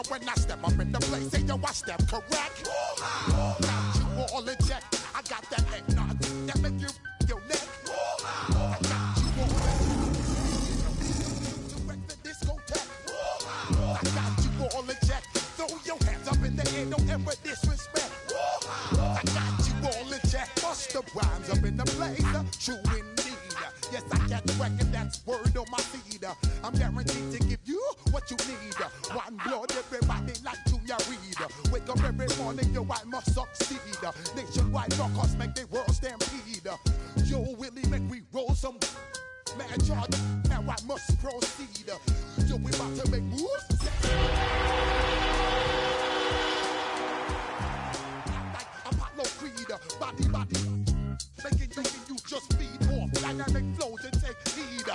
When I step up in the place, say yo, I step correct. Got you all in check. I got that eggnog that make you your neck. I got you all direct the discotheque. I got you all in check. Throw your hands up in the air, don't ever disrespect. I got you all in check. Bust the rhymes up in the blazer, true indeed. Yes, I got record, that's word on my feed. I'm guaranteed to give you what you need. One blood, everybody like Junior Reed. Wake up every morning, yo, I must succeed. Nationwide rockers make the world stampede. Yo, Willie, make we roll some mad charge. Now I must proceed. Yo, we about to make moves. Like Apollo Creed, body. Making you just feed more dynamic flows and take heed.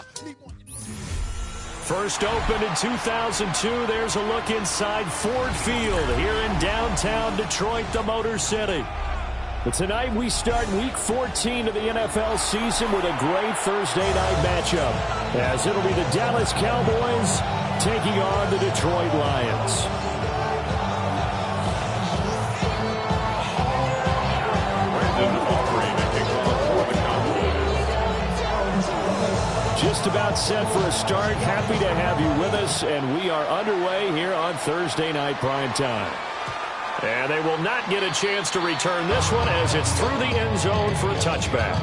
First opened in 2002. There's a look inside Ford Field here in downtown Detroit, the Motor City. But tonight we start Week 14 of the NFL season with a great Thursday night matchup, as it'll be the Dallas Cowboys taking on the Detroit Lions. Just about set for a start. Happy to have you with us, and we are underway here on Thursday Night Prime Time. And they will not get a chance to return this one as it's through the end zone for a touchback.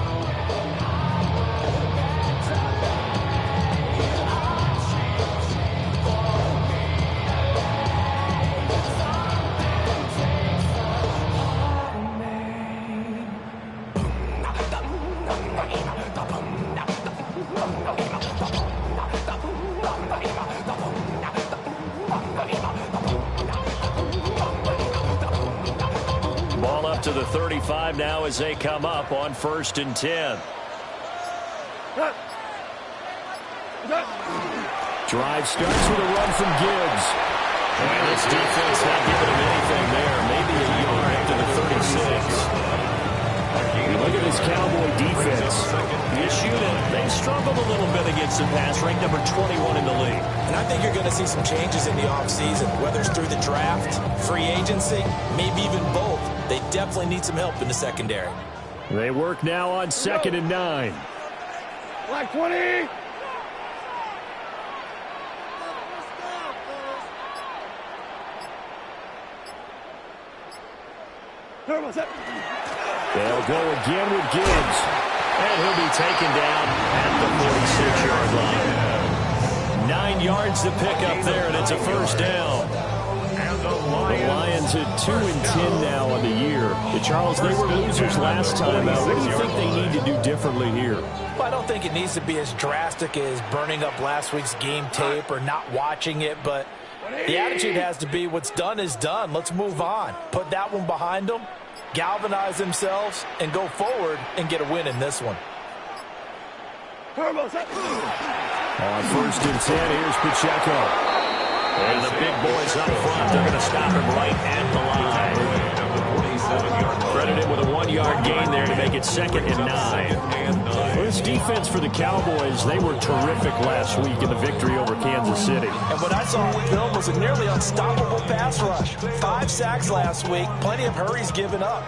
To the 35 now as they come up on 1st and 10. Drive starts with a run from Gibbs. And this defense not giving him anything there. Maybe a yard after the 36. Look at this Cowboy defense. This unit, they struggled a little bit against the pass, ranked number 21 in the league. And I think you're going to see some changes in the offseason, whether it's through the draft, free agency, maybe even both. They definitely need some help in the secondary. They work now on 2nd and 9. Black 20. They'll go again with Gibbs. And he'll be taken down at the 46-yard line. 9 yards to pick up there, and it's a first down. The Lions at 2-10 now on the year. Charles, they were losers last time out. What do you think they need to do differently here? Well, I don't think it needs to be as drastic as burning up last week's game tape or not watching it, but the attitude has to be what's done is done. Let's move on. Put that one behind them, galvanize themselves, and go forward and get a win in this one. On 1st and 10, here's Pacheco. And the big boys up front, they're going to stop him right at the line. Credited with a 1-yard gain there to make it 2nd and 9. Well, this defense for the Cowboys, they were terrific last week in the victory over Kansas City. And what I saw on film was a nearly unstoppable pass rush. 5 sacks last week, plenty of hurries given up.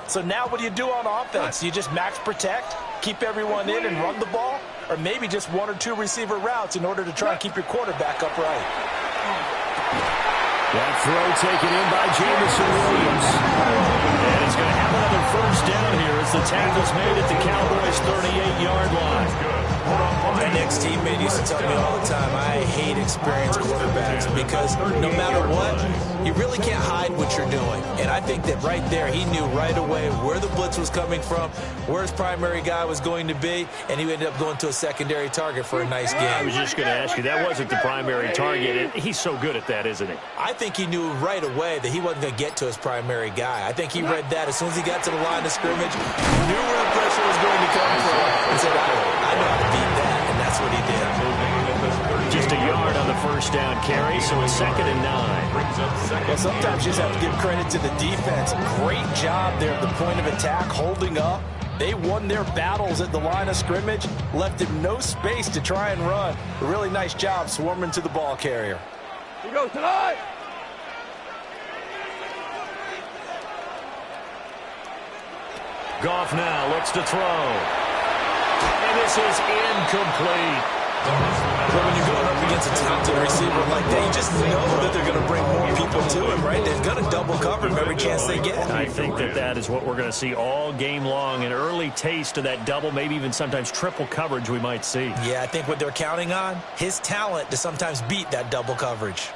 So now what do you do on offense? You just max protect, keep everyone in and run the ball, or maybe just 1 or 2 receiver routes in order to try and keep your quarterback upright. That throw taken in by Jamison Williams. And he's going to have another first down here as the tackle's made at the Cowboys' 38-yard line. My next-teammate used to tell me all the time, I hate experienced quarterbacks because no matter what, you really can't hide what you're doing. And I think that right there, he knew right away where the blitz was coming from, where his primary guy was going to be, and he ended up going to a secondary target for a nice game. I was just going to ask you, that wasn't the primary target. And he's so good at that, isn't he? I think he knew right away that he wasn't going to get to his primary guy. I think he read that as soon as he got to the line of scrimmage, knew where the pressure was going to come from, and said, I know how to beat that, and that's what he did. Just a yard on the first down carry, so it's 2nd and 9. Well, sometimes you just have to give credit to the defense. Great job there at the point of attack, holding up. They won their battles at the line of scrimmage, left him no space to try and run. A really nice job swarming to the ball carrier. He goes tonight. Goff now looks to throw. And this is incomplete. But when you're going up against a talented receiver like that, you just know that they're going to bring more people to him, right? They're going to double cover him every chance they get. I think that is what we're going to see all game long. An early taste of that double, maybe even sometimes triple coverage we might see. Yeah, I think what they're counting on, his talent to sometimes beat that double coverage.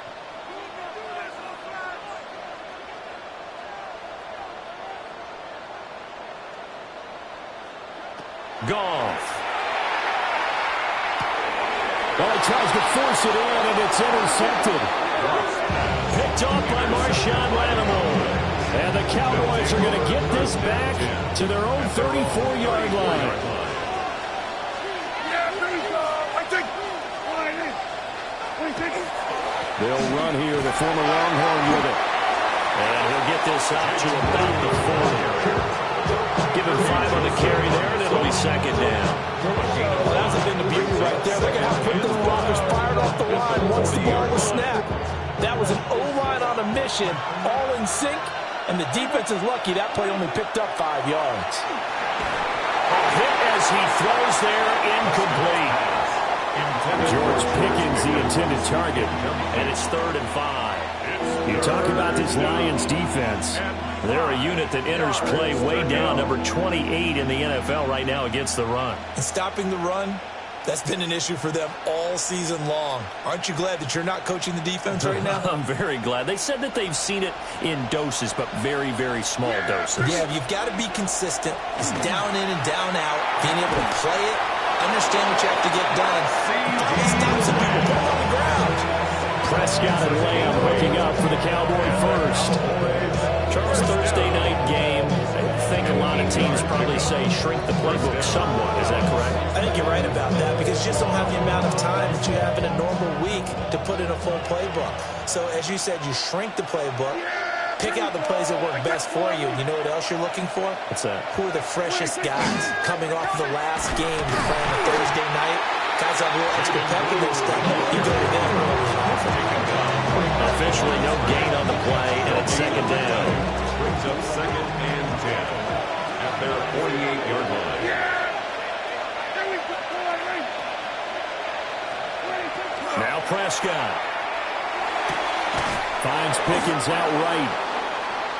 Goff. Well, he tries to force it in, and it's intercepted. Picked off by Marshawn Lattimore. And the Cowboys are going to get this back to their own 34-yard line. They'll run here, the former Longhorn with it. And he'll get this out to about the 40. Give him 5 on the carry there, and it'll be 2nd down. Well, that's the thing to beauty right there. Look at how quick those blockers fired off the line once the ball was snapped. That was an O-line on a mission, all in sync, and the defense is lucky that play only picked up 5 yards. A hit as he throws there, incomplete. George Pickens, the intended target, and it's 3rd and 5. You talk about this Lions defense. They're a unit that enters play way down, number 28 in the NFL right now against the run. And stopping the run, that's been an issue for them all season long. Aren't you glad that you're not coaching the defense right now? I'm very glad. They said that they've seen it in doses, but very, very small doses. Yeah, you've got to be consistent. It's down in and down out, being able to play it, understand what you have to get done, and finally stop some people putting on the ground. Prescott and Lamb hooking up for the Cowboy first. Charles, Thursday night game. I think a lot of teams probably say shrink the playbook somewhat. Is that correct? I think you're right about that because you just don't have the amount of time that you have in a normal week to put in a full playbook. So, as you said, you shrink the playbook, pick out the plays that work best for you. You know what else you're looking for? What's that? Who are the freshest guys coming off of the last game to play on a Thursday night? Guys have a little extra pep in their step. You go to them early and often. Officially no gain on the play, and it's 2nd down. Brings up 2nd and 10 at their 48-yard line. Now Prescott finds Pickens outright.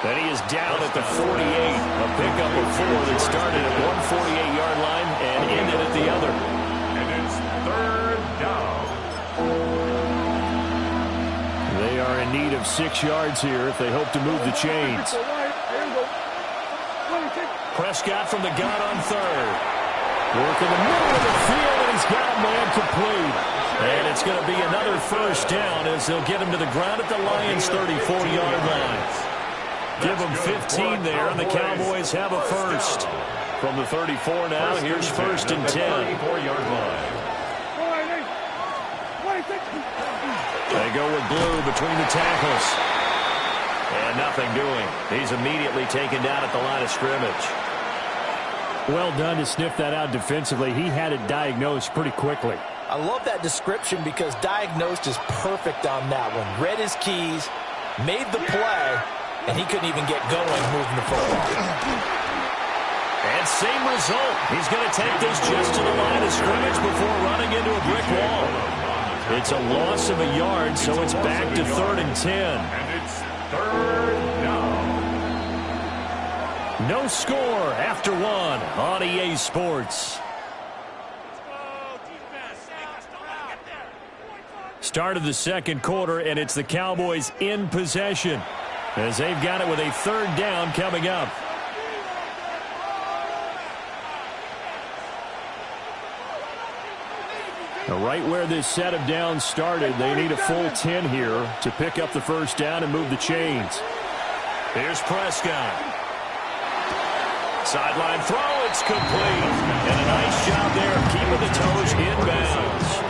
Then he is down at the 48. A pickup of 4 that started at one 48-yard line and ended at the other. And it's 3rd down. They are in need of 6 yards here if they hope to move the chains. Prescott from the gun on 3rd. Work in the middle of the field, and he's got a man complete. And it's going to be another first down as they'll get him to the ground at the Lions' 34-yard line. Give them 15 there, and the Cowboys have a first. From the 34 now, here's 1st and 10. 34-yard line. They go with Blue between the tackles. And nothing doing. He's immediately taken down at the line of scrimmage. Well done to sniff that out defensively. He had it diagnosed pretty quickly. I love that description because diagnosed is perfect on that one. Read his keys, made the play, and he couldn't even get going moving the football. And same result. He's going to take this just to the line of scrimmage before running into a brick wall. It's a loss of a yard, so it's back to 3rd and 10. And it's 3rd down. No score after 1 on EA Sports. Start of the 2nd quarter, and it's the Cowboys in possession as they've got it with a 3rd down coming up. Now, right where this set of downs started, they need a full 10 here to pick up the first down and move the chains. Here's Prescott. Sideline throw, it's complete. And a nice job there keeping the toes inbounds.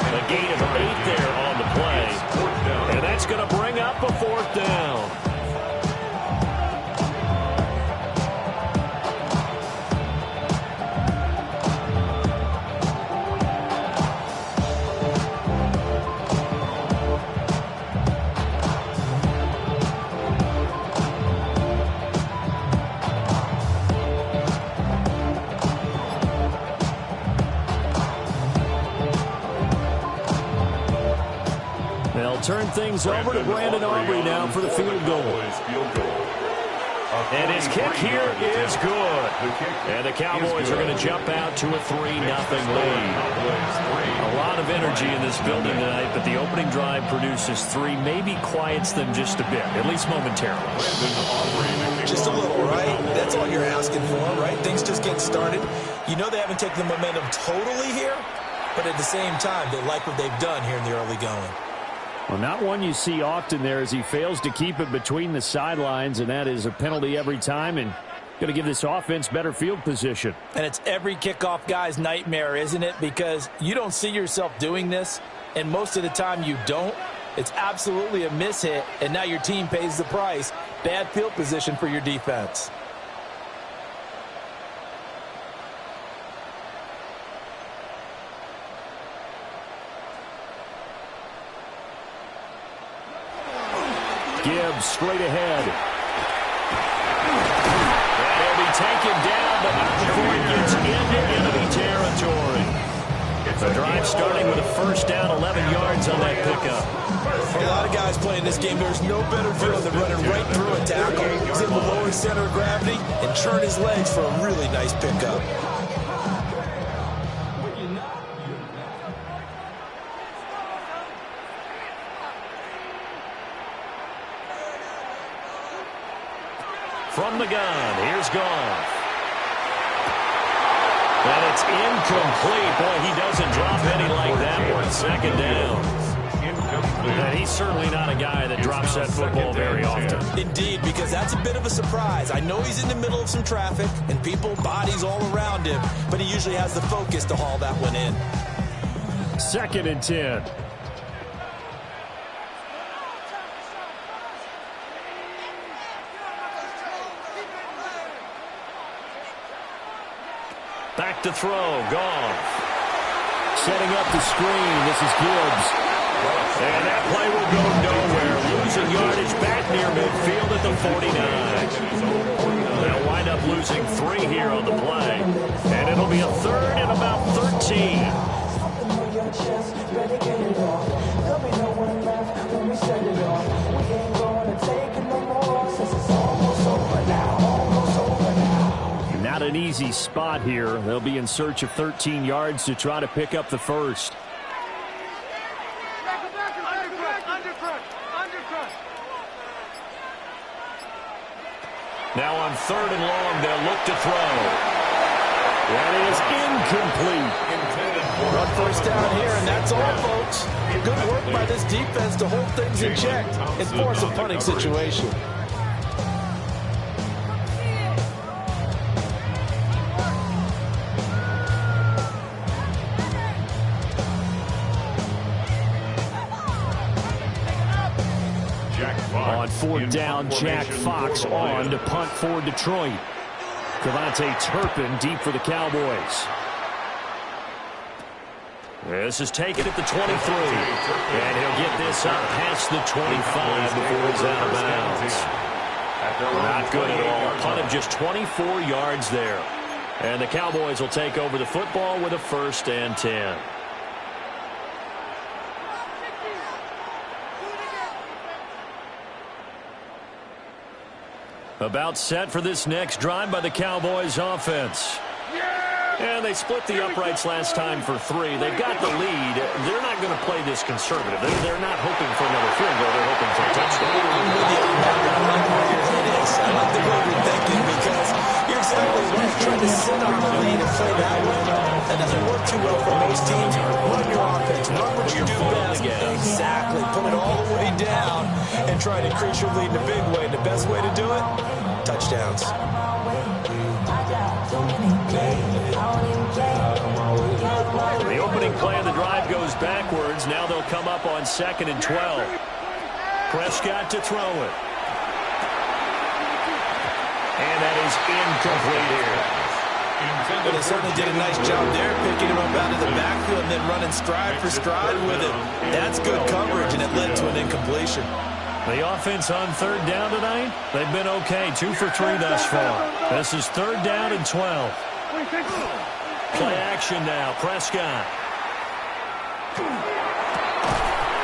A gain of 8 there on the They'll turn things over to Brandon Aubrey now for the field goal. And his kick here is good. And the Cowboys are going to jump out to a 3-0 lead. A lot of energy in this building tonight, but the opening drive produces 3, maybe quiets them just a bit, at least momentarily. Just a little, right? That's all you're asking for, right? Things just getting started. You know they haven't taken the momentum totally here, but at the same time, they like what they've done here in the early going. Well, not one you see often there as he fails to keep it between the sidelines, and that is a penalty every time, and going to give this offense better field position. And it's every kickoff guy's nightmare, isn't it? Because you don't see yourself doing this, and most of the time you don't. It's absolutely a mishit, and now your team pays the price. Bad field position for your defense. Gibbs straight ahead. And he'll be taken down, but not before he gets into enemy territory. The drive starting with a first down, 11 yards on that pickup. A lot of guys playing this game, there's no better feeling than running right through a tackle. He's able to lower his center of gravity and turn his legs for a really nice pickup. From the gun, here's Goff. And it's incomplete. Boy, he doesn't drop any like that one. Second down. And he's certainly not a guy that drops that football very often. Indeed, because that's a bit of a surprise. I know he's in the middle of some traffic and people, bodies all around him, but he usually has the focus to haul that one in. 2nd and 10. Back to throw, Goff. Setting up the screen, this is Gibbs. And that play will go nowhere. Losing yardage back near midfield at the 49. They'll wind up losing 3 here on the play. And it'll be a 3rd and about 13. Not an easy spot here. They'll be in search of 13 yards to try to pick up the first. Now on 3rd and long, they'll look to throw. That is incomplete. On first down here, and that's all, folks. Good work by this defense to hold things in check and force a punting situation. On 4th down, Jack Fox on to punt for Detroit. Cavante Turpin deep for the Cowboys. This is taken at the 23. And he'll get this up past the 25 before he's out of bounds. Not good at all. Punt of just 24 yards there. And the Cowboys will take over the football with a 1st and 10. About set for this next drive by the Cowboys offense. And they split the uprights last time for 3. They've got the lead. They're not going to play this conservative. They're not hoping for another field goal. They're hoping for a touchdown. I'm with you on that one. I like where your head is. I like the way you're thinking because you're exactly right. Trying to sit on the lead and play that way, that doesn't work too well for most teams. Run your offense. Run what you do best. Exactly. Put it all the way down and try to increase your lead in a big way. The best way to do it, touchdowns. The opening play of the drive goes backwards. Now they'll come up on 2nd and 12. Prescott to throw it. And that is incomplete here. Well, they certainly did a nice job there, picking him up out of the backfield and then running stride for stride with it. That's good coverage, and it led to an incompletion. The offense on 3rd down tonight, they've been okay. 2 for 3 thus far. This is 3rd down and 12. Play action now. Prescott.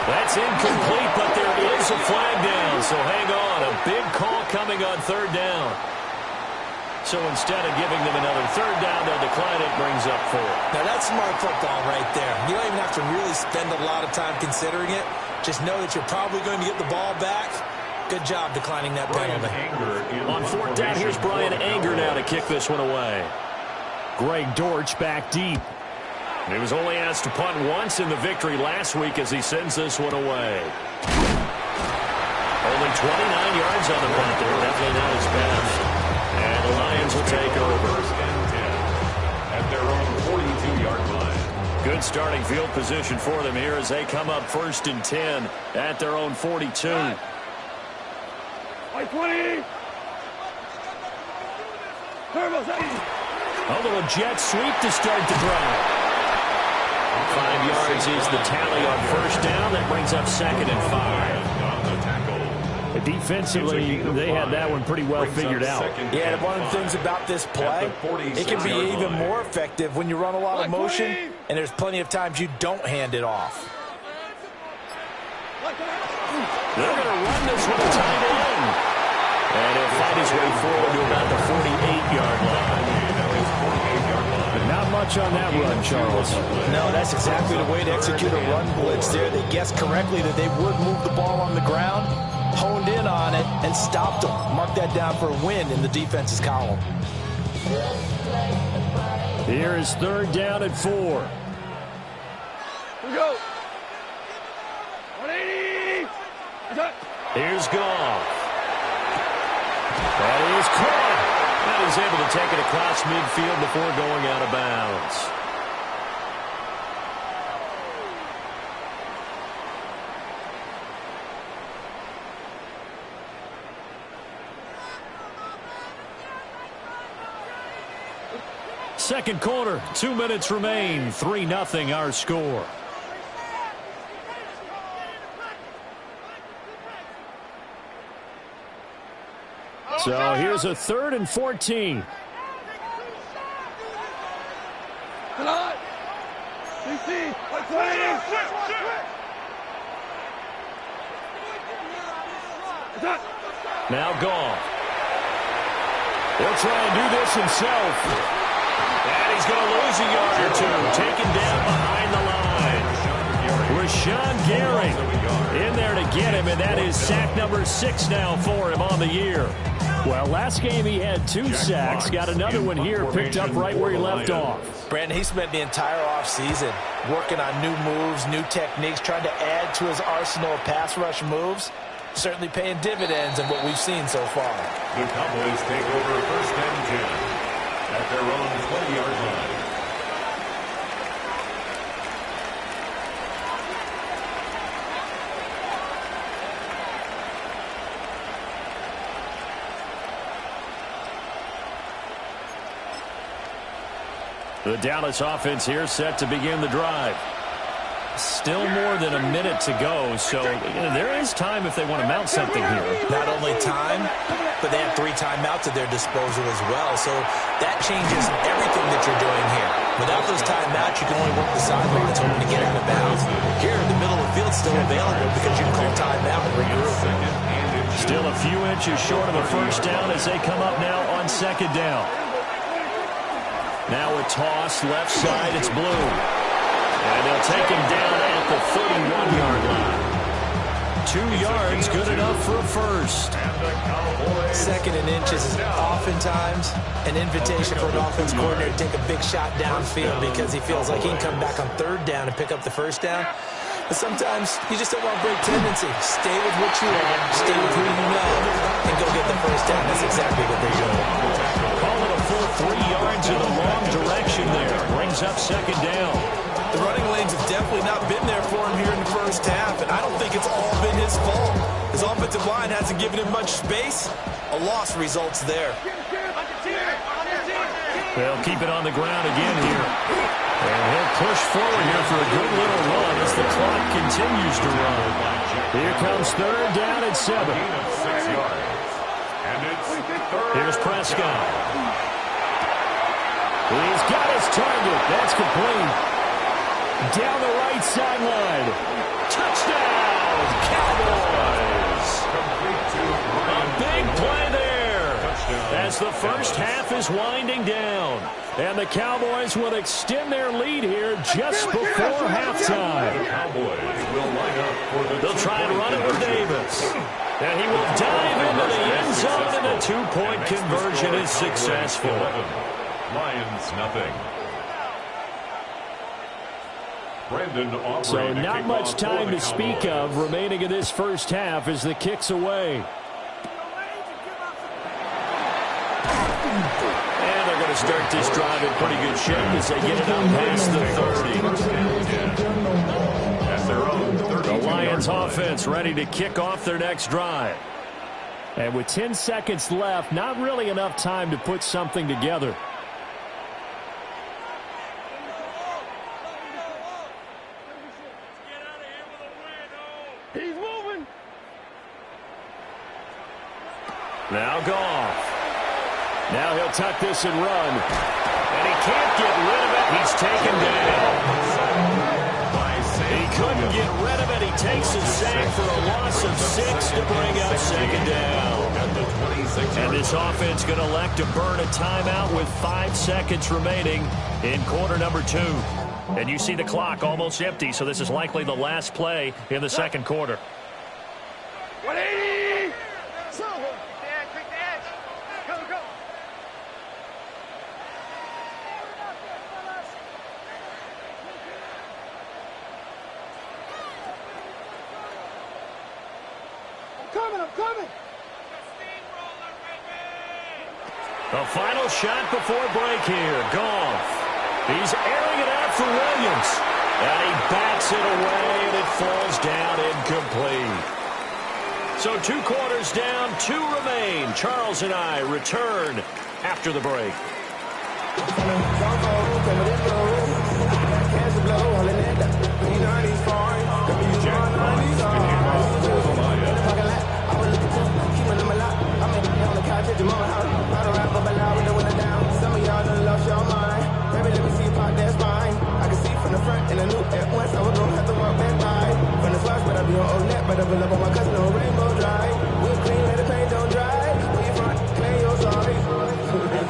That's incomplete, but there is a flag down, so hang on. A big call coming on third down. So instead of giving them another third down, they'll decline it, brings up 4. Now that's smart football right there. You don't even have to really spend a lot of time considering it. Just know that you're probably going to get the ball back. Good job declining that penalty. On fourth down, here's Brian Anger now to kick this one away. Greg Dortch back deep. He was only asked to punt once in the victory last week as he sends this one away. Only 29 yards on the punt there. Definitely not his best. And the Lions will take over. At their own 42-yard line. Good starting field position for them here as they come up 1st and 10 at their own 42. Like 20. A little jet sweep to start the drive. 5 yards is the tally on first down. That brings up 2nd and 5. Defensively, they had that one pretty well figured out. Yeah, one of the things about this play, it can be even more effective when you run a lot of motion, and there's plenty of times you don't hand it off. They're going to run this with a tight end. And he'll fight his way forward to about the 48-yard line. Not much on that run, Charles. No, that's exactly the way to execute a run blitz there. They guessed correctly that they would move the ball on the ground, honed in on it, and stopped them. Mark that down for a win in the defense's column. Here is 3rd down and 4. Here we go. 180. Here's Goff. That is caught. And he's able to take it across midfield before going out of bounds. Second quarter, 2 minutes remain. 3-0 our score. So here's a 3rd and 14. Now Goff. He'll try and do this himself. And he's going to lose a yard or two. Taken down behind the line. Rashawn Gary in there to get him, and that is sack number 6 now for him on the year. Well, last game he had 2 sacks. Got another one here, picked up right where he left off. Brandon, he spent the entire offseason working on new moves, new techniques, trying to add to his arsenal of pass rush moves. Certainly paying dividends in what we've seen so far. The Cowboys take over 1st and 10 at their own 20-yard line. The Dallas offense here set to begin the drive. Still more than a minute to go, so there is time if they want to mount something here. Not only time, but they have 3 timeouts at their disposal as well, so that changes everything that you're doing here. Without those timeouts, you can only work the sidelines hoping to get it in the bounds. Here in the middle of the field, still available because you can call timeout and regroup. Still a few inches short of a first down as they come up now on 2nd down. Now a toss, left side, it's Blue. And they'll take him down at the 31-yard line. 2 yards, good enough for a first. 2nd and inches is oftentimes an invitation for an offense coordinator to take a big shot downfield because he feels like he can come back on 3rd down and pick up the first down. But sometimes you just don't want to break tendency. Stay with what you want, stay with who you know, and go get the first down. That's exactly what they're doing. Call it a full 3 yards in the wrong direction there. Brings up 2nd down. The running lanes have definitely not been there for him here in the first half, and I don't think it's all been his fault. His offensive line hasn't given him much space. A loss results there. They'll keep it on the ground again here. And he'll push forward here for a good little run as the clock continues to run. Here comes 3rd down and 7. 6 yards. And it's 3rd. Here's Prescott. He's got his target. That's complete. Down the right sideline. Touchdown, Cowboys. A big play there. As the first half is winding down. And the Cowboys will extend their lead here just before halftime. The Cowboys will line up for the They'll try and run it with Davis. And he will dive into the end zone, and the two-point conversion is successful. Lions nothing. So not much time to speak of remaining in this first half as the kick's away. And they're going to start this drive in pretty good shape as they get it out past the 30. The Lions offense ready to kick off their next drive. And with 10 seconds left, not really enough time to put something together. He's moving. Now Goff. Now he'll tuck this and run. And he can't get rid of it. He's taken down. He couldn't get rid of it. He takes a sack for a loss of 6 to bring up second down. And this offense going to elect to burn a timeout with 5 seconds remaining in quarter number 2. And you see the clock almost empty, so this is likely the last play in the second quarter. 180. Quick the edge. Go, go. I'm coming. The final shot before break here. Goff. He's airing it out for Williams. And he bats it away, and it falls down incomplete. So 2 quarters down, 2 remain. Charles and I return after the break.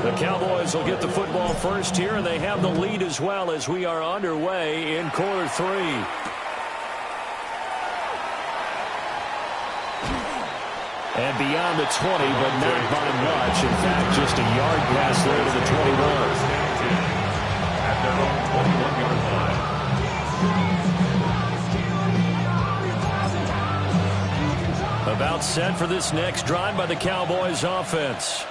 The Cowboys will get the football first here, and they have the lead as well as we are underway in quarter 3. And beyond the 20, but not by much. In fact, just a yard pass there to the 21. At their own 21-yard line. About set for this next drive by the Cowboys offense.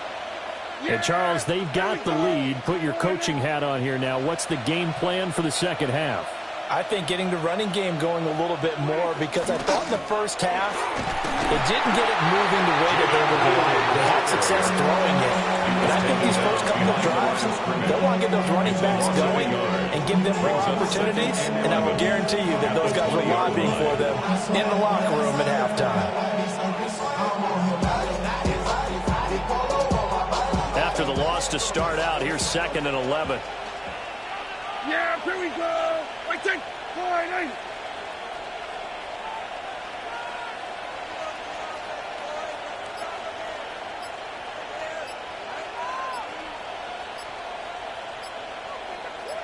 And Charles, they've got the lead. Put your coaching hat on here now. What's the game plan for the second half? I think getting the running game going a little bit more, because I thought in the first half they didn't get it moving the way that they would like. They had success throwing it. But I think these first couple of drives, they'll want to get those running backs going and give them more opportunities. And I will guarantee you that those guys were lobbying for them in the locker room at halftime. After the loss to start out, here's 2nd and 11. Yeah, here we go. Right there. 9.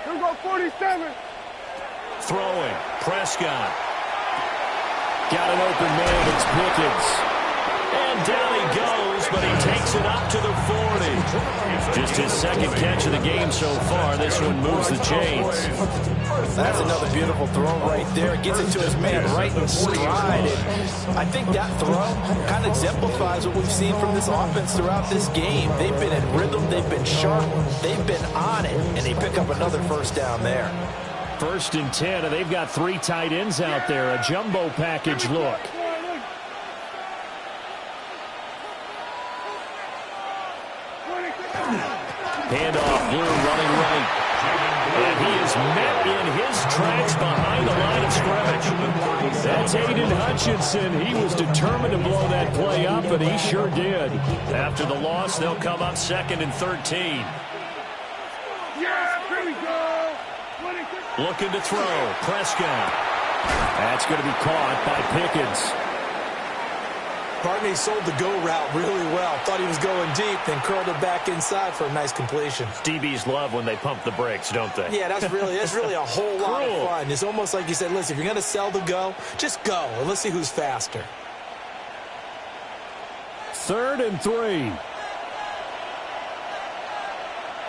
Here we go, 47. Throwing. Prescott. Got an open man. It's Pickens. And down he goes, but he takes it up to the 40. Just his 2nd catch of the game so far. This one moves the chains. That's another beautiful throw right there. Gets it to his man right in stride. And I think that throw kind of exemplifies what we've seen from this offense throughout this game. They've been in rhythm. They've been sharp. They've been on it. And they pick up another first down there. 1st and 10, and they've got 3 tight ends out there. A jumbo package look. Handoff, Blue running right. And he is met in his tracks behind the line of scrimmage. That's Aiden Hutchinson. He was determined to blow that play up, and he sure did. After the loss, they'll come up 2nd and 13. Looking to throw. Prescott. That's going to be caught by Pickens. Pardon me, sold the go route really well. Thought he was going deep, then curled it back inside for a nice completion. DBs love when they pump the brakes, don't they? Yeah, that's really a whole lot of fun. It's almost like you said, listen, if you're going to sell the go, just go, and let's see who's faster. 3rd and 3.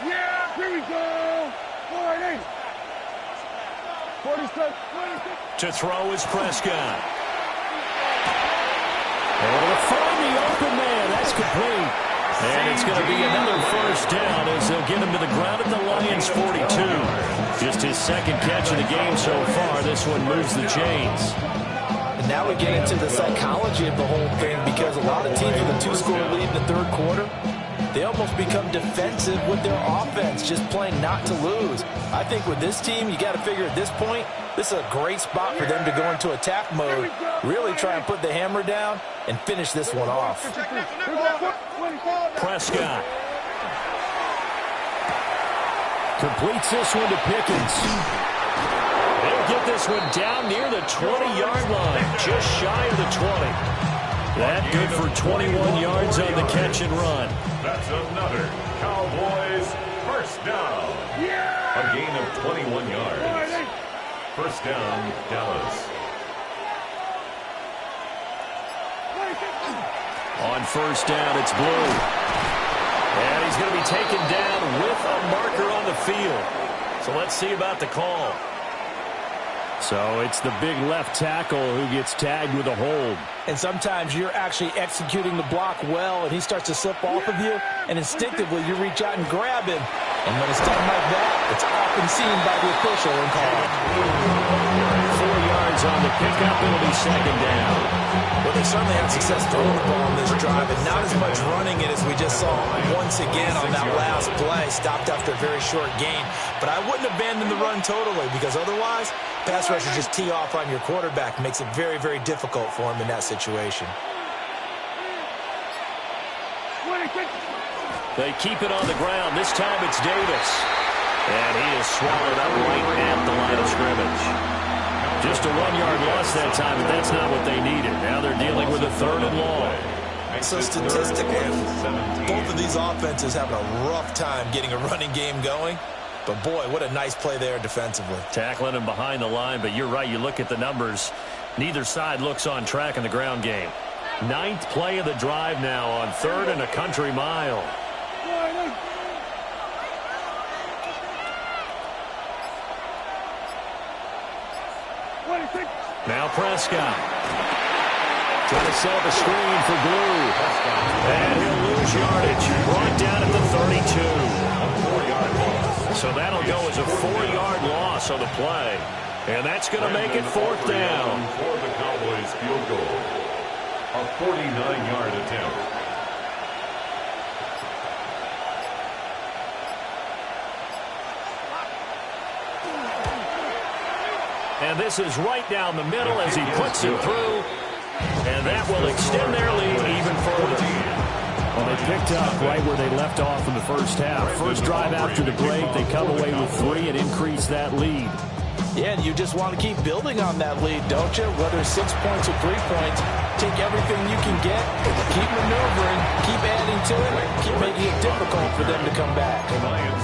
Yeah, here we go. 40. 46. To throw is Prescott. Able to find the open man. That's complete. And it's going to be another first down as they'll get him to the ground at the Lions' 42. Just his second catch of the game so far. This one moves the chains. And now we get into the psychology of the whole thing, because a lot of teams with a 2-score lead in the third quarter, they almost become defensive with their offense, just playing not to lose. I think with this team, you got to figure at this point, this is a great spot for them to go into attack mode, really try and put the hammer down and finish this one off. Prescott completes this one to Pickens. They'll get this one down near the 20-yard line, just shy of the 20. That good for 21 yards on the catch and run. That's another Cowboys first down. A gain of 21 yards. First down, Dallas. On first down, it's Blue. And he's going to be taken down with a marker on the field. So let's see about the call. So it's the big left tackle who gets tagged with a hold. And sometimes you're actually executing the block well, and he starts to slip off of you, and instinctively you reach out and grab him. And when it's done like that, it's often seen by the official and called. 4 yards on the pickup, it'll be second down. Well, they certainly had success throwing the ball on this drive, and not as much running it as we just saw once again on that last play. Stopped after a very short gain. But I wouldn't abandon the run totally, because otherwise, pass rushers just tee off on your quarterback. Makes it very, very difficult for him in that situation. They keep it on the ground. This time it's Davis. And he is swallowed up right at the line of scrimmage. Just a 1-yard loss that time, but that's not what they needed. Now they're dealing with a 3rd and long. So statistically, both of these offenses having a rough time getting a running game going. But, boy, what a nice play there defensively. Tackling him behind the line, but you're right. You look at the numbers. Neither side looks on track in the ground game. 9th play of the drive now on 3rd and a country mile. Now Prescott. Trying to set up a screen for Blue. And he'll lose yardage. Brought down at the 32. So that'll go as a 4-yard loss on the play. And that's going to make it 4th down. For the Cowboys field goal. A 49-yard attempt. And this is right down the middle as he puts it through. And that will extend their lead even further. Well, they picked up right where they left off in the first half. First drive after the break, they come away with 3 and increase that lead. Yeah, and you just want to keep building on that lead, don't you? Whether it's 6 points or 3 points, take everything you can get, keep maneuvering, keep adding to it, keep making it difficult for them to come back.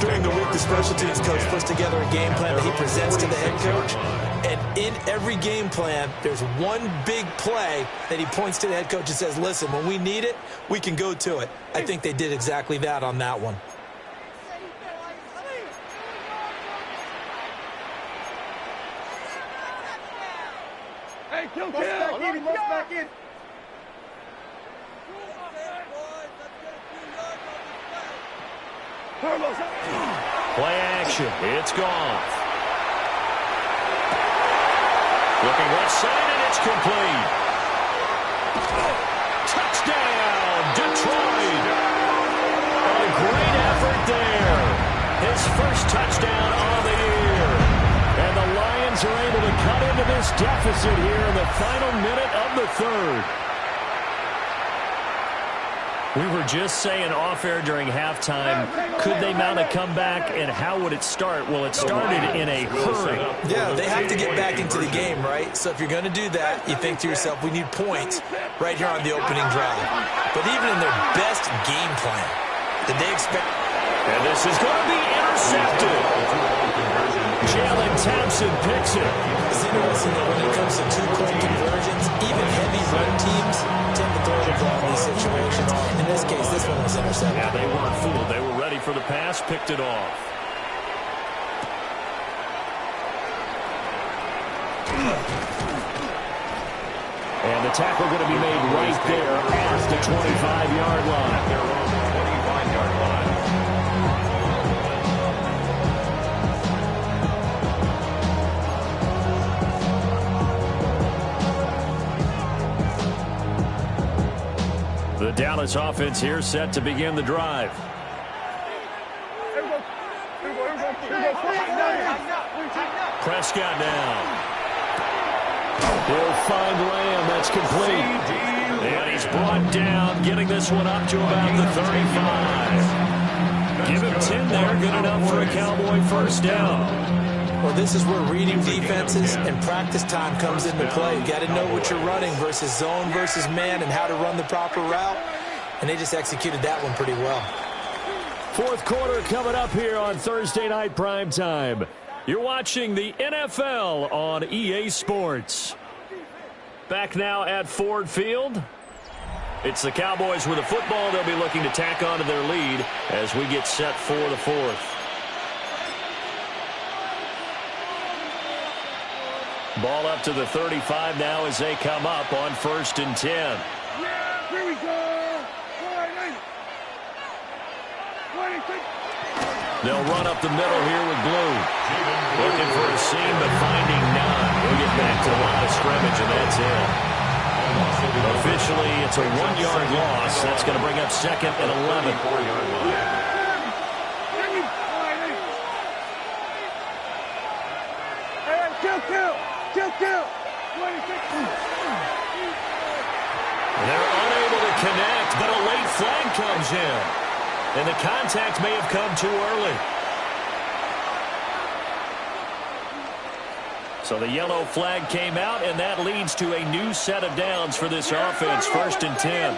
During the week, the special teams coach puts together a game plan that he presents to the head coach. And in every game plan, there's one big play that he points to the head coach and says, listen, when we need it, we can go to it. I think they did exactly that on that one. Hey, kill, back in. Play action. It's gone. Looking left side, and it's complete. Touchdown, Detroit. A great effort there. His first touchdown of the year. And the Lions are able to cut into this deficit here in the final minute of the third. We were just saying off-air during halftime, could they mount a comeback, and how would it start? Well, it started in a hurry. Yeah, they have to get back into the game, right? So if you're going to do that, you think to yourself, we need points right here on the opening drive. But even in their best game plan, did they expect... And this is going to be intercepted. Jalen Thompson picks it. It's interesting that when it comes to two-point conversions, even heavy run teams tend to throw the ball in these situations. In this case, this one was intercepted. Yeah, they weren't fooled. They were ready for the pass, picked it off. And the tackle going to be made right there at the 25-yard line. They're on the 25-yard line. The Dallas offense here set to begin the drive. Prescott down. He'll find Lamb. That's complete. And he's brought down, getting this one up to about the 35. Give him 10 there. Good enough for a Cowboy first down. Well, this is where reading defenses and practice time comes into play. You got to know what you're running versus zone versus man and how to run the proper route. And they just executed that one pretty well. Fourth quarter coming up here on Thursday Night Primetime. You're watching the NFL on EA Sports. Back now at Ford Field. It's the Cowboys with the football. They'll be looking to tack on to their lead as we get set for the fourth. Ball up to the 35 now as they come up on 1st and 10. Yeah, here we go. They'll run up the middle here with Blue. Looking for a seam, but finding none. We'll get back to the line of scrimmage, and that's it. Officially, it's a 1-yard loss. That's going to bring up 2nd and 11. They're unable to connect, but a late flag comes in. And the contact may have come too early. So the yellow flag came out, and that leads to a new set of downs for this offense. 1st and 10.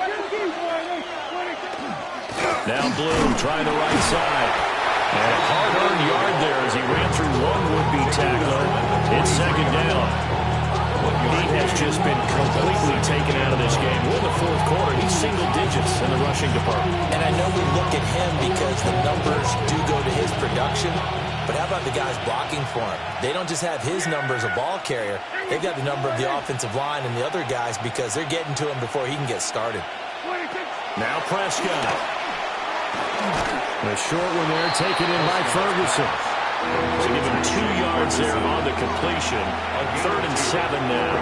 Now Blue trying the right side. And a hard-earned yard there as he ran through one would-be tackler. It's 2nd down. He has just been completely taken out of this game. We're in the 4th quarter. He's single digits in the rushing department. And I know we look at him because the numbers do go to his production. But how about the guys blocking for him? They don't just have his number as a ball carrier. They've got the number of the offensive line and the other guys because they're getting to him before he can get started. Now Prescott. The short one there taken in by Ferguson. To give him 2 yards there on the completion. 3rd and 7 now.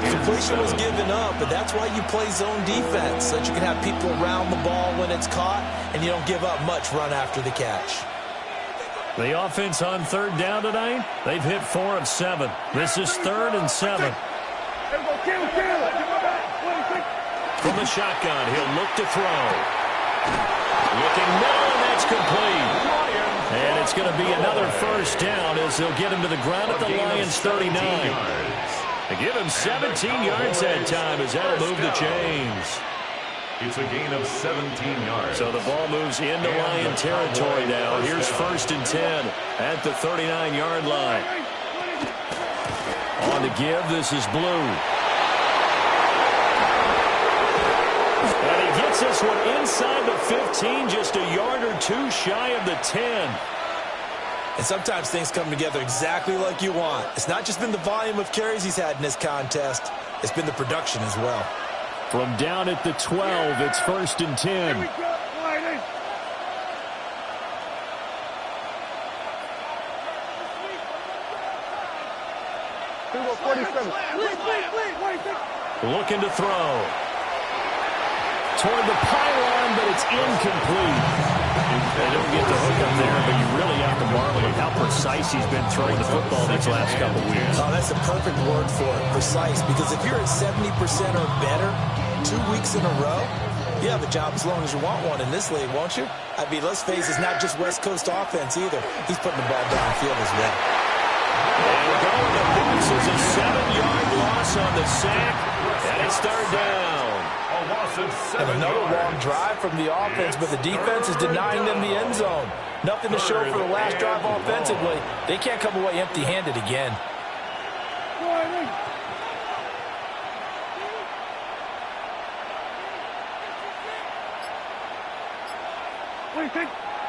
Completion was given up, but that's why you play zone defense, so that you can have people around the ball when it's caught, and you don't give up much run after the catch. The offense on 3rd down tonight, they've hit 4 of 7. This is 3rd and 7. From the shotgun, he'll look to throw. Looking middle, and that's complete. And it's going to be another first down as they'll get him to the ground at the Lions' 39. They give him 17 yards that time as that'll move the chains. It's a gain of 17 yards. So the ball moves into Lion territory now. Here's 1st and 10 at the 39-yard line. On the give, this is Blue. And he gets this one inside the 15, just a yard or 2 shy of the 10. And sometimes things come together exactly like you want. It's not just been the volume of carries he's had in this contest. It's been the production as well. From down at the 12, it's 1st and 10. Looking to throw. Toward the pylon, but it's incomplete. They don't get the hook up there, but you really have to marvel at how precise he's been throwing the football these last couple weeks. Oh, that's the perfect word for it, precise. Because if you're at 70% or better 2 weeks in a row, You have a job as long as you want one in this league, won't you? I mean, let's face it, it's not just West Coast offense either. He's putting the ball downfield as well. And going to Brooks is a 7-yard loss on the sack, and it's third down. And another long drive from the offense, but the defense is denying them the end zone. Nothing to show for the last drive offensively. They can't come away empty-handed again.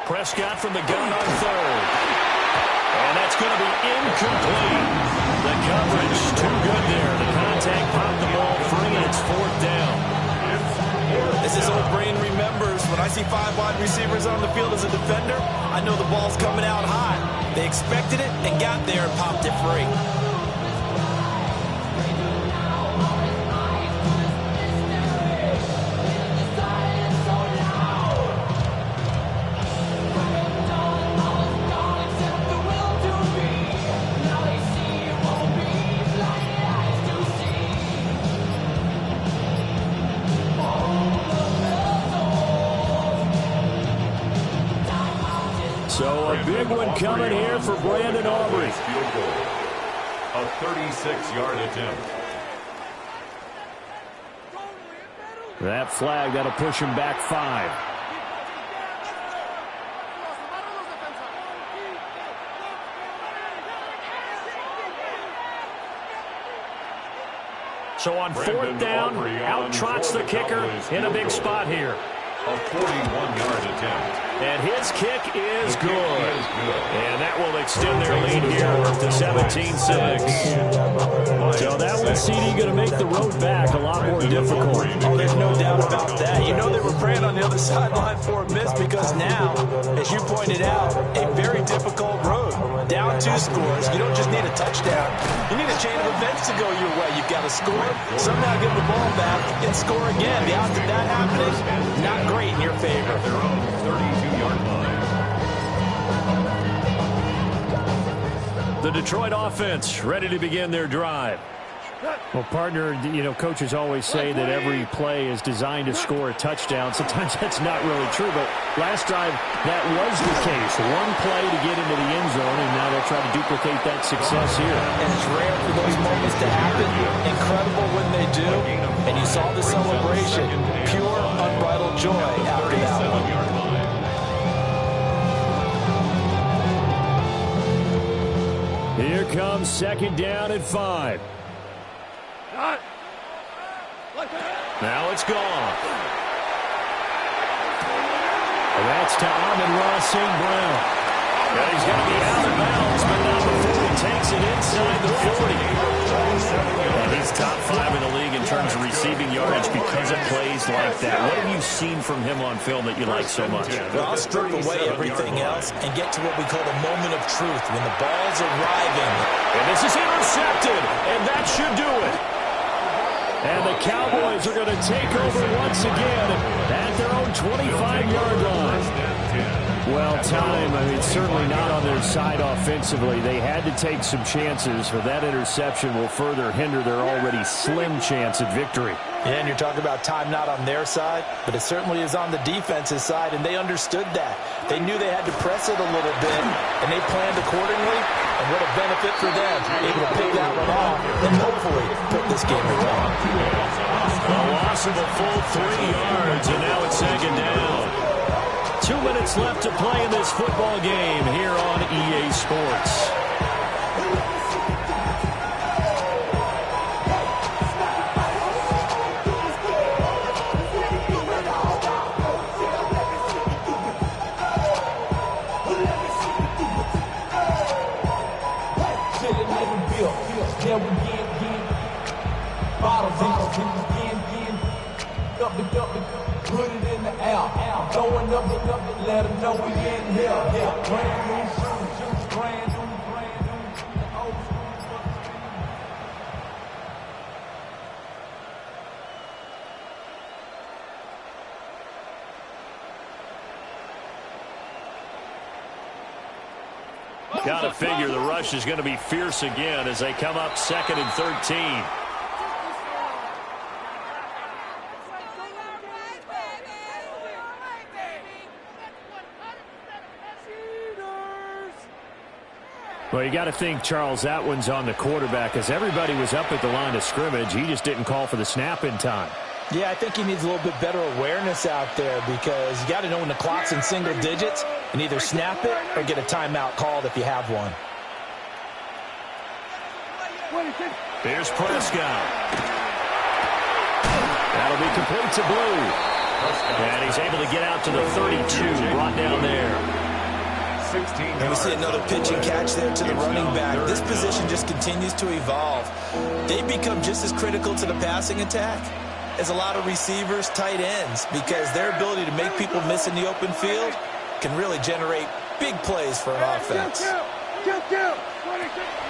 Prescott from the gun on third. And that's going to be incomplete. The coverage, too good there. The contact popped the ball free, and it's fourth down. As his old brain remembers, when I see 5 wide receivers on the field as a defender, I know the ball's coming out high. They expected it and got there and popped it free. So a big one coming here for Brandon Aubrey. A 36-yard attempt. That flag, that'll push him back 5. So on fourth down, out trots the kicker in a big spot here. A 41-yard attempt. And his kick is good. And that will extend their lead here to 17-6. So that one, CD, going to make the road back a lot more difficult. Oh, there's no doubt about that. You know they were praying on the other sideline for a miss because now, as you pointed out, a very difficult road. Down 2 scores. You don't just need a touchdown. You need a chain of events to go your way. You've got to score, somehow get the ball back, and score again. The odds of that happening, not great in your favor. Their own 32-yard line. The Detroit offense ready to begin their drive. Well, partner, you know, coaches always say that every play is designed to score a touchdown. Sometimes that's not really true, but last drive, that was the case. One play to get into the end zone, and now they'll try to duplicate that success here. And it's rare for those moments to happen. Incredible when they do. And you saw the celebration. Pure, unbridled joy after that one. Here comes second down at 5. Now it's gone. And that's to Amon-Ra St. Brown. And he's going to be out of bounds, but not before he takes it inside the 40. And he's top 5 in the league in terms of receiving yardage because of plays like that. What have you seen from him on film that you like so much? Well, I'll strip away everything else and get to what we call the moment of truth, when the ball's arriving. And this is intercepted, and that should do it. And the Cowboys are going to take over once again at their own 25-yard line. Well, time, I mean, certainly not on their side offensively. They had to take some chances, for that interception will further hinder their already slim chance at victory. Yeah, and you're talking about time not on their side, but it certainly is on the defense's side, and they understood that. They knew they had to press it a little bit, and they planned accordingly, and what a benefit for them, able to pick that one off and hopefully put this game away. A loss of a full 3 yards, and now it's second down. 2 minutes left to play in this football game here on EA Sports. Put it in the air, throwing up and let them know we in here. Yeah, brand new shoes, brand new, the old school. Got to figure the rush is going to be fierce again as they come up 2nd and 13. Well, you got to think, Charles, that one's on the quarterback as everybody was up at the line of scrimmage. He just didn't call for the snap in time. Yeah, I think he needs a little bit better awareness out there because you got to know when the clock's in single digits and either snap it or get a timeout called if you have one. Here's Prescott. That'll be complete to Blue. And he's able to get out to the 32, brought down there. And we see another pitch and catch there to the running back. This position just continues to evolve. They become just as critical to the passing attack as a lot of receivers, tight ends, because their ability to make people miss in the open field can really generate big plays for an offense.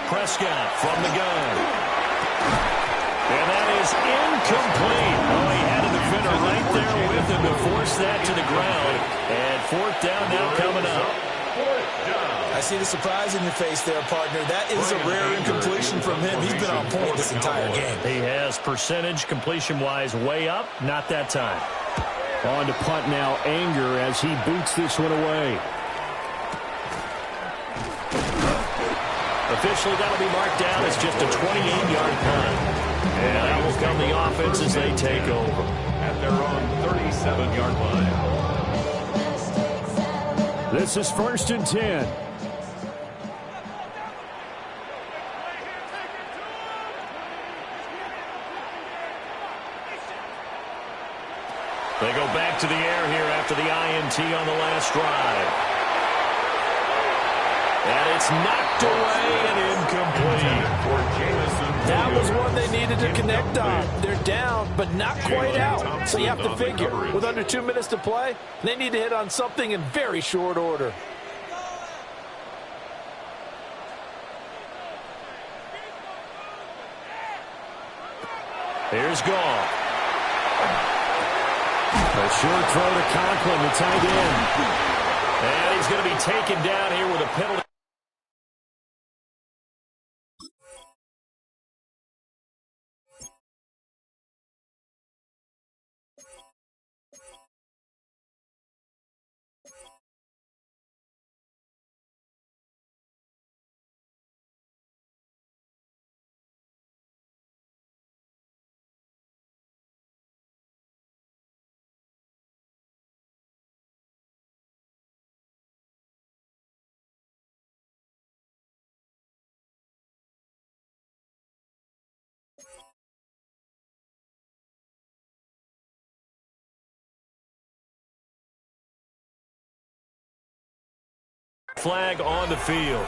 Prescott from the gun. And that is incomplete. Oh, he had a defender right there with him to force that to the ground. And fourth down now coming up. I see the surprise in your face there, partner. That is a rare incompletion from him. He's been on point this entire game. He has percentage completion-wise way up. Not that time. On to punt now, Anger, as he boots this one away. Officially, that'll be marked down as just a 28-yard punt. And that will come the offense as they take over. At their own 37-yard line. This is 1st and 10. They go back to the air here after the INT on the last drive. And it's knocked away and incomplete. That was one they needed to connect on. They're down, but not quite out. So you have to figure, with under 2 minutes to play, they need to hit on something in very short order. Here's Goff. A short throw to Conklin, the tight end. And he's going to be taken down here with a penalty. Flag on the field.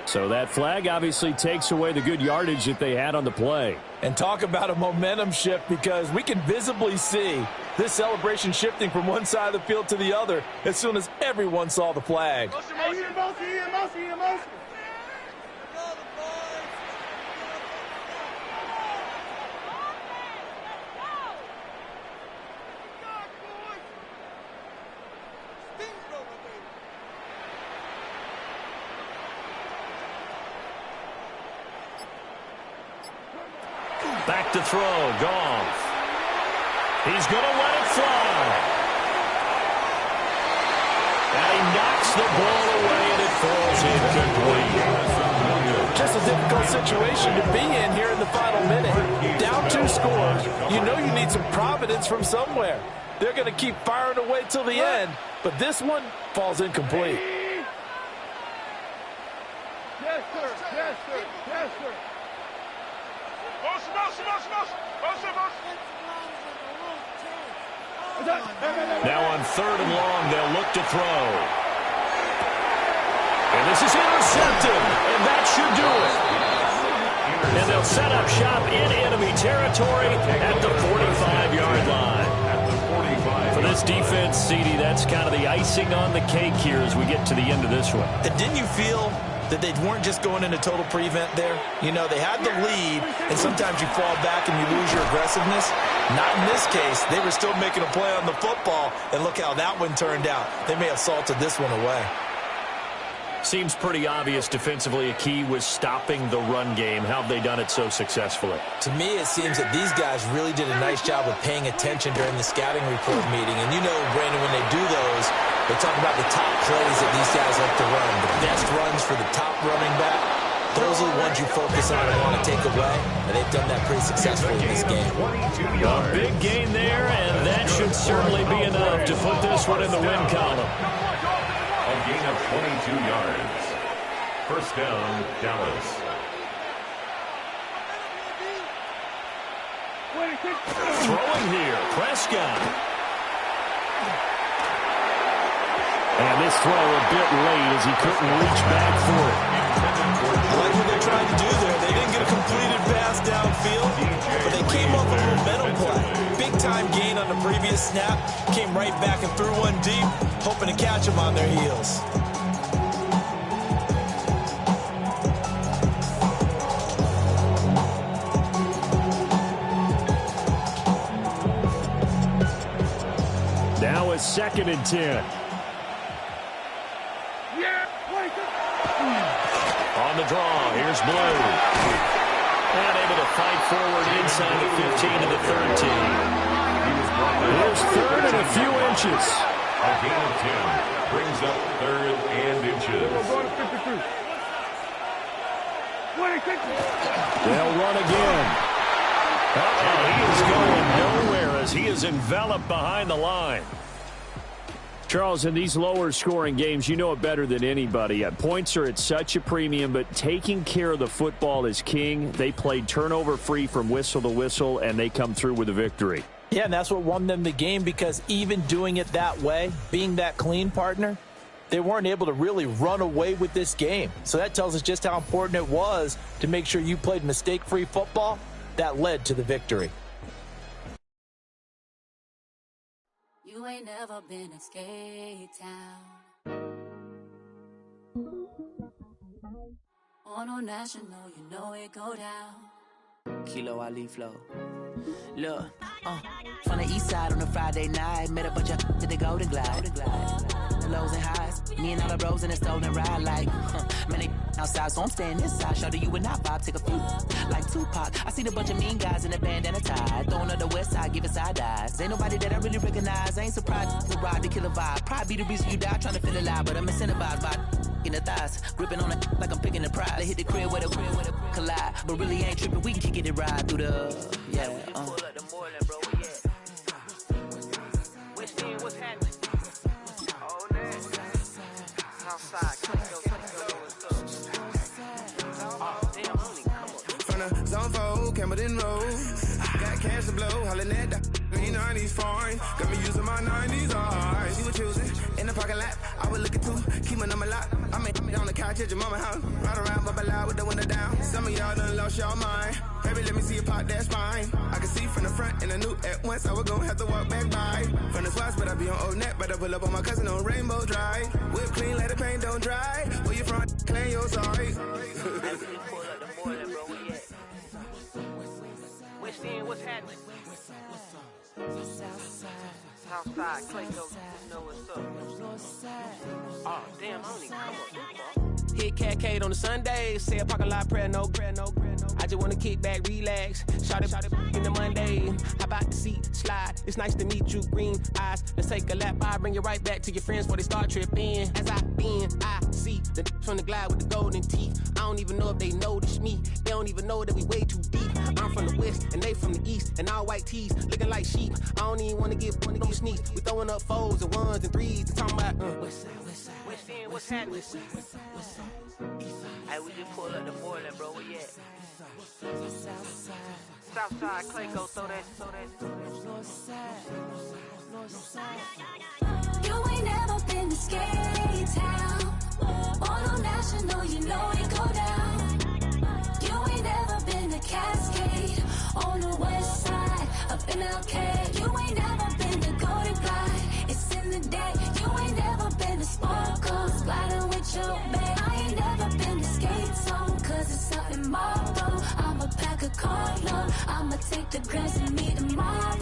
So that flag obviously takes away the good yardage that they had on the play. And talk about a momentum shift, because we can visibly see this celebration shifting from one side of the field to the other as soon as everyone saw the flag. Back to throw, Goff. He's going to let it fly. And he knocks the ball away, and it falls incomplete. Just a difficult situation to be in here in the final minute. Down 2 scores. You know you need some providence from somewhere. They're going to keep firing away till the end, but this one falls incomplete. Yes, sir. Yes, sir. Yes, sir. Now on 3rd and long, they'll look to throw. And this is intercepted, and that should do it. And they'll set up shop in enemy territory at the 45-yard line. For this defense, CD, that's kind of the icing on the cake here as we get to the end of this one. And didn't you feel that they weren't just going into total prevent there? You know, they had the lead, and sometimes you fall back and you lose your aggressiveness. Not in this case. They were still making a play on the football, and look how that one turned out. They may have salted this one away. Seems pretty obvious defensively a key was stopping the run game. How have they done it so successfully? To me, it seems that these guys really did a nice job of paying attention during the scouting report meeting. And you know, Brandon, when they do those, They talk about the top plays that these guys like to run. The best runs for the top running back, those are the ones you focus on and want to take away, and they've done that pretty successfully in this game. A big gain there, and that should certainly be enough to put this one in the win column. A gain of 22 yards. First down, Dallas. Throwing here, Prescott. And this throw a bit late as he couldn't reach back for it. I like what they tried to do there. They didn't get a completed pass downfield, but they came off a momentum play. Big-time gain on the previous snap. Came right back and threw one deep, hoping to catch them on their heels. Now it's 2nd and 10. On the draw, here's Blue. And able to fight forward inside the 15 to the 13. Here's 3rd and a few inches. A gain of 10 brings up 3rd and inches. They'll run again. He is going nowhere as he is enveloped behind the line. Charles, in these lower-scoring games, you know it better than anybody. Points are at such a premium, but taking care of the football is king. They played turnover-free from whistle to whistle, and they come through with a victory. Yeah, and that's what won them the game, because even doing it that way, being that clean partner, they weren't able to really run away with this game. So that tells us just how important it was to make sure you played mistake-free football. That led to the victory. You ain't never been a skate town. On a national, you know it go down. Kilo Ali flow. Look, from the east side on a Friday night, met a bunch of to the Golden Glide. The lows and highs, me and all the bros in a stolen ride like, man, they outside, so I'm staying inside. Show you and I vibe, take a few like Tupac. I seen a bunch of mean guys in a bandana tie, throwing up the west side, giving side eyes. Ain't nobody that I really recognize. I ain't surprised to ride the killer vibe. Probably be the reason you die, trying to feel alive, but I'm incentivized by in the thighs, gripping on it like I'm picking the prize. They hit the crib with a collide, but really ain't tripping. We can kick it and ride through the Zone 4, Campbellton Road. Got cash to blow, hollering at the 90s foreign. Got me using my 90s eyes. She was choosing in the parking lot. I was looking too, keep my number locked. I mean, on the couch at your mama house. Ride around, bubble loud with the window down. Some of y'all done lost y'all mind. Baby, let me see you pop that spine. I can see from the front and I knew at once I was gonna have to walk back by. From the spots, but I be on Old Neck. But I pull up on my cousin on Rainbow Drive. Whip clean, let the paint don't dry. Where you from? Claim your sorry. What's happening? Southside, Clayco, you know what's up. Oh, damn, I don't even come up. Hit Cat Kate on the Sunday, say a parking lot prayer, no. I just wanna kick back, relax, shout it in the Monday. How about the seat slide? It's nice to meet you, green eyes. Let's take a lap, I bring you right back to your friends before they start tripping. As I see the from the glide with the golden teeth. I don't even know if they notice me. They don't even know that we way too deep. I'm from the west and they from the east, and all white tees looking like sheep. I don't even wanna get one of these sneaks. We throwing up fours and ones and threes and talking about what's happening? Hey, we just pulled up the Moreland, bro. Where you at? Southside, Clayco, throw that. You ain't never been to skate town. On national, you know it go down. You ain't never been to Cascade. On the west side, up in LK. You ain't never been to Golden Glide. It's in the day. You ain't never been to Sparkle. Sliding with your babe. I ain't never been to Skate Zone, cause it's up in Marlboro. I'ma pack a car load. I'ma take the grass and meet tomorrow.